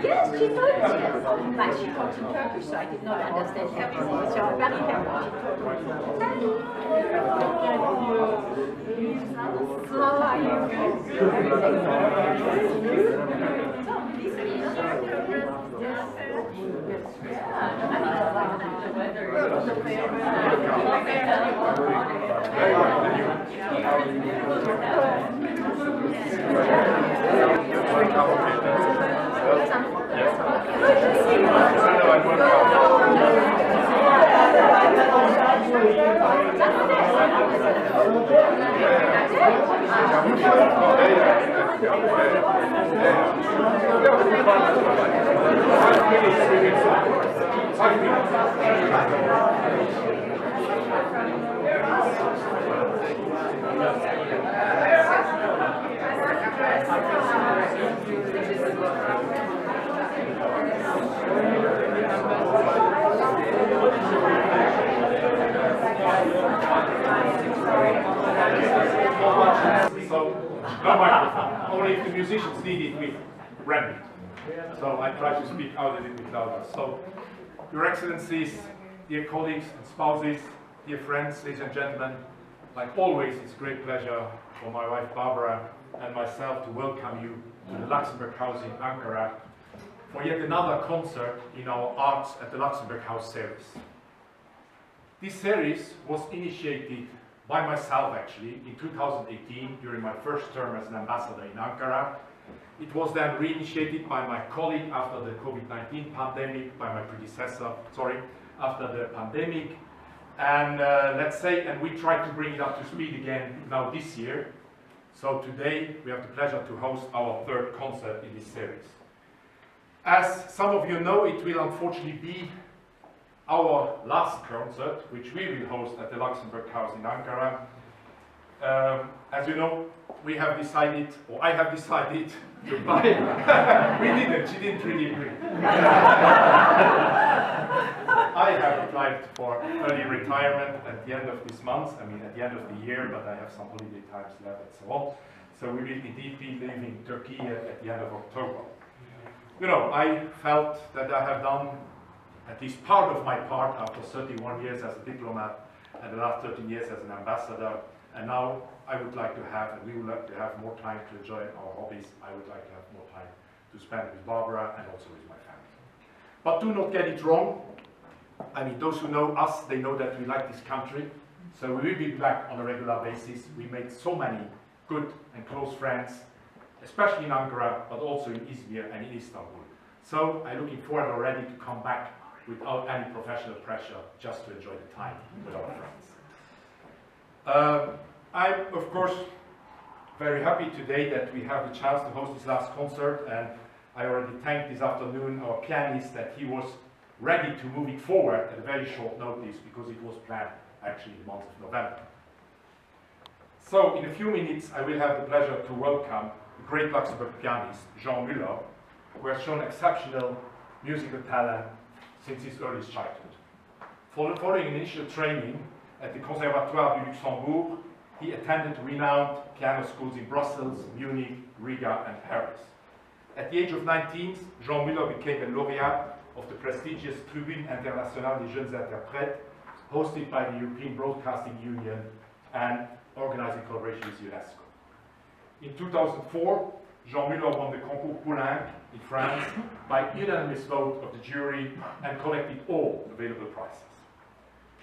Yes, she told me. But she talks in Turkish, so I did not understand everything. So I'm very happy. How are you? So, no microphone. Only if the musicians need it, we rent it. So I try to speak out a little bit louder. So, Your Excellencies, dear colleagues and spouses, dear friends, ladies and gentlemen, like always, it's a great pleasure for my wife Barbara and myself to welcome you to the Luxembourg House in Ankara for yet another concert in our Arts at the Luxembourg House series. This series was initiated by myself actually in 2018 during my first term as an ambassador in Ankara. It was then reinitiated by my colleague after the COVID-19 pandemic, by my predecessor, after the pandemic. And and we tried to bring it up to speed again now this year. So today we have the pleasure to host our third concert in this series. As some of you know, it will unfortunately be our last concert, which we will host at the Luxembourg House in Ankara. As you know, we have decided, or I have decided to buy. She didn't really agree. I have applied for early retirement at the end of this month, at the end of the year, but I have some holiday times left and so on. So we will indeed be leaving Turkey at the end of October. You know, I felt that I have done at least part of my part after 31 years as a diplomat and the last 13 years as an ambassador. And now I would like to have, and we would like to have more time to enjoy our hobbies. I would like to have more time to spend with Barbara and also with my family. But do not get it wrong. Those who know us, they know that we like this country. So we will be back on a regular basis. We made so many good and close friends, especially in Ankara, but also in Izmir and in Istanbul. So I'm looking forward already to come back without any professional pressure, just to enjoy the time with our friends. I'm, of course, very happy today that we have the chance to host this last concert, and I already thanked this afternoon our pianist that he was ready to move it forward at a very short notice because it was planned actually in the month of November. So in a few minutes I will have the pleasure to welcome the great Luxembourg pianist Jean Muller, who has shown exceptional musical talent since his earliest childhood. Following initial training at the Conservatoire du Luxembourg, he attended renowned piano schools in Brussels, Munich, Riga and Paris. At the age of 19, Jean Muller became a laureate of the prestigious Tribune Internationale des Jeunes Interprètes, hosted by the European Broadcasting Union and organized in collaboration with UNESCO. In 2004, Jean Muller won the Concours Poulenc in France by unanimous vote of the jury and collected all available prizes.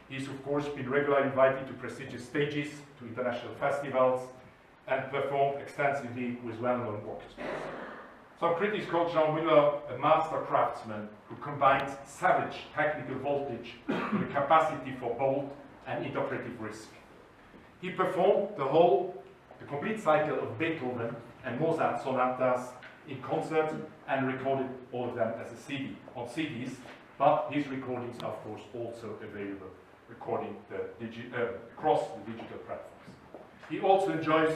He's of course been regularly invited to prestigious stages, to international festivals, and performed extensively with well-known orchestras. Some critics call Jean Muller a master craftsman who combines savage technical voltage with a capacity for bold and interpretive risk. He performed the complete cycle of Beethoven and Mozart sonatas in concerts and recorded all of them as a CD, on CDs, but his recordings are of course also available recording across the digital platforms. He also enjoys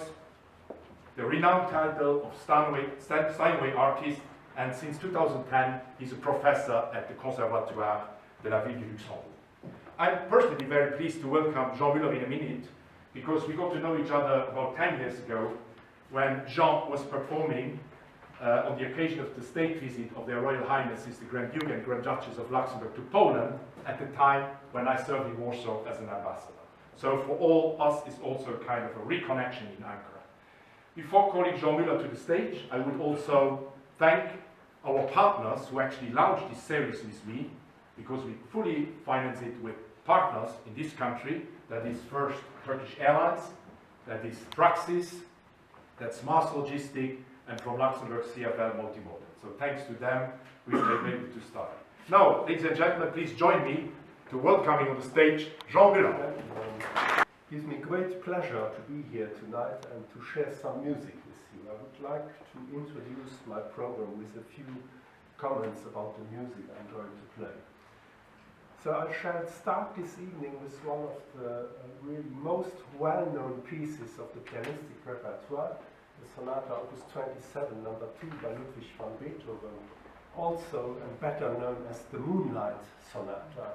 the renowned title of Steinway Artist, and since 2010 he's a professor at the Conservatoire de la Ville de Luxembourg. I'm personally very pleased to welcome Jean Muller in a minute, because we got to know each other about 10 years ago when Jean was performing on the occasion of the state visit of their Royal Highnesses, the Grand Duke and Grand Duchess of Luxembourg, to Poland at the time when I served in Warsaw as an ambassador. So for all us, it's also a kind of a reconnection in Ankara. Before calling Jean Muller to the stage, I would also thank our partners who actually launched this series with me, because we fully finance it with partners in this country. That is first Turkish Airlines, that is Praxis, that's Mars Logistic, and from Luxembourg, CFL Multimodal. So thanks to them, we were able to start. Now, ladies and gentlemen, please join me to welcoming on the stage Jean Muller. It gives me great pleasure to be here tonight and to share some music with you. I would like to introduce my program with a few comments about the music I'm going to play. So I shall start this evening with one of the really most well-known pieces of the pianistic repertoire, the Sonata Opus 27, number 2 by Ludwig van Beethoven, also and better known as the Moonlight Sonata.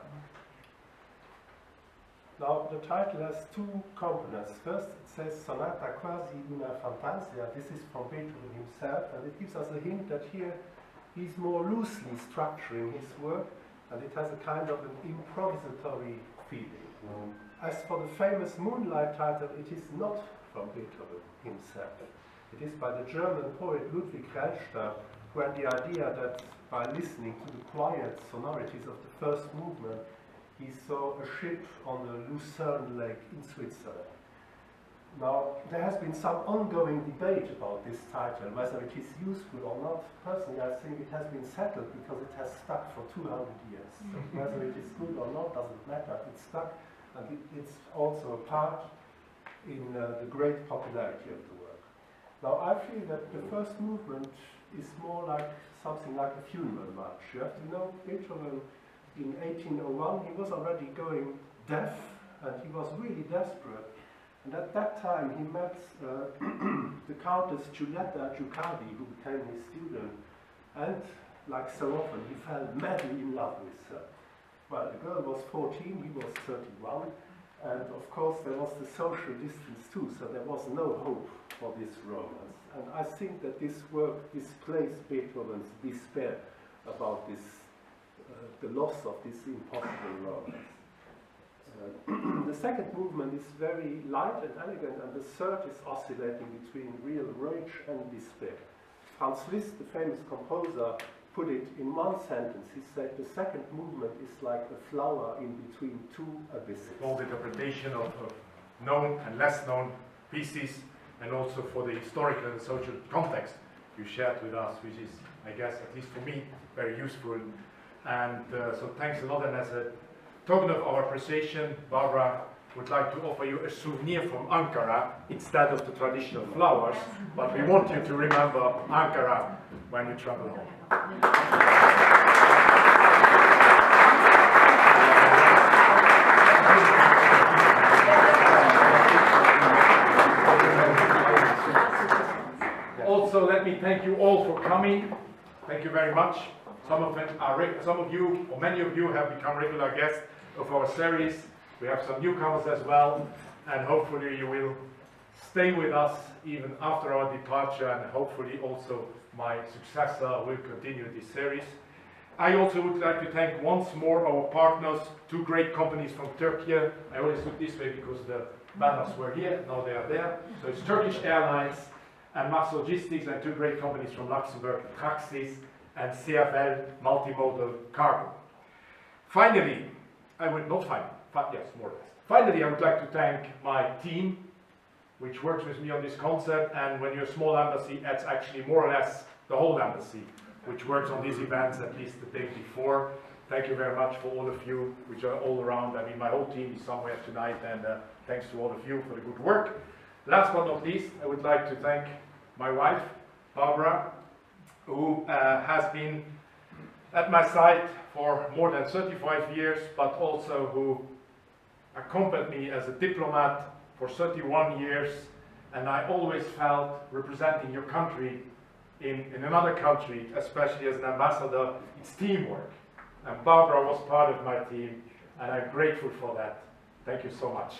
Now, the title has two components. First, it says Sonata quasi una fantasia. This is from Beethoven himself, and it gives us a hint that here he's more loosely structuring his work, and it has a kind of an improvisatory feeling. As for the famous Moonlight title, it is not from Beethoven himself. It is by the German poet Ludwig Rellstab, who had the idea that by listening to the quiet sonorities of the first movement, he saw a ship on the Lucerne Lake in Switzerland. Now, there has been some ongoing debate about this title, whether it is useful or not. Personally, I think it has been settled because it has stuck for 200 years. So whether it is good or not doesn't matter. It's stuck, and it's also a part in the great popularity of the work. Now, I feel that the first movement is more like something like a funeral march. You have to know, Beethoven in 1801, he was already going deaf, and he was really desperate. And at that time, he met the Countess Giulietta Giucardi, who became his student, and, like so often, he fell madly in love with her. Well, the girl was 14, he was 31, and of course there was the social distance too, so there was no hope for this romance. And I think that this work displays Beethoven's despair about this, the loss of this impossible romance. The second movement is very light and elegant, and the third is oscillating between real rage and despair. Franz Liszt, the famous composer, put it in one sentence. He said the second movement is like a flower in between two abysses. All the interpretation of known and less known pieces, and also for the historical and social context you shared with us, which is, I guess, at least for me, very useful. And so thanks a lot. And as a token of our appreciation, Barbara would like to offer you a souvenir from Ankara instead of the traditional flowers, but we want you to remember Ankara when you travel home. Also, let me thank you all for coming. Thank you very much. Some of you, or many of you, have become regular guests of our series. We have some newcomers as well, and hopefully you will stay with us even after our departure, and hopefully also my successor will continue this series. I also would like to thank once more our partners, two great companies from Turkey. I always look this way because the banners were here, now they are there. So it's Turkish Airlines and Mars Logistics, and two great companies from Luxembourg, Praxis and CFL Multimodal Cargo. Finally, Finally, I would like to thank my team, which works with me on this concert, and when you're a small embassy, that's actually more or less the whole embassy, which works on these events at least the day before. Thank you very much for all of you, which are all around. I mean, my whole team is somewhere tonight, and thanks to all of you for the good work. Last but not least, I would like to thank my wife, Barbara, who has been at my side for more than 35 years, but also who accompanied me as a diplomat for 31 years, and I always felt representing your country in another country, especially as an ambassador, it's teamwork. And Barbara was part of my team, and I'm grateful for that. Thank you so much.